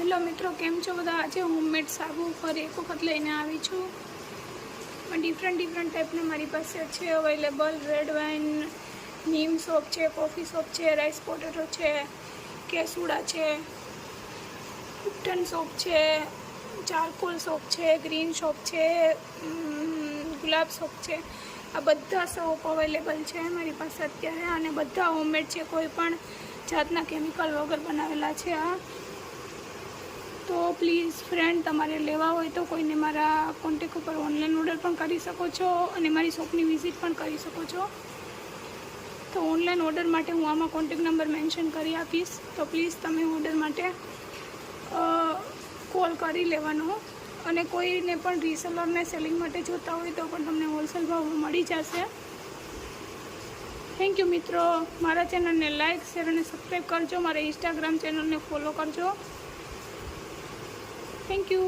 Hello મિત્રો, કેમ છો બધા? આજે હોમમેડ સાબુ ફરી એક વખત લઈને આવી છું. ડિફરન્ટ ટાઈપના મારી પાસે છે અવેલેબલ. રેડ વાઇન, નીમ સોપ છે, કોફી સોપ છે, રાઈસ પોટેટો છે, કેસુડા છે, ઉપટન સોપ છે, ચારકોલ સોપ છે, ગ્રીન સોપ છે, ગુલાબ સોપ છે. આ બધા સોપ અવેલેબલ છે મારી પાસે અત્યારે, અને બધા હોમમેડ છે. કોઈ પણ જાતના કેમિકલ વગર બનાવેલા છે આ. તો પ્લીઝ ફ્રેન્ડ, તમારે લેવા હોય તો કોઈને મારા કોન્ટેક ઉપર ઓનલાઈન ઓર્ડર પણ કરી શકો છો, અને મારી શોપની વિઝિટ પણ કરી શકો છો. તો ઓનલાઈન ઓર્ડર માટે હું આમાં કોન્ટેક નંબર મેન્શન કરી આપીશ. તો પ્લીઝ તમે ઓર્ડર માટે કોલ કરી લેવાનો. અને કોઈને પણ રીસેલરને સેલિંગ માટે જોતા હોય તો પણ તમને હોલસેલ ભાવમાં મળી જશે. થેન્ક યુ મિત્રો. મારા ચેનલને લાઇક, શેર અને સબસ્ક્રાઈબ કરજો. મારા ઇન્સ્ટાગ્રામ ચેનલને ફોલો કરજો. Thank you.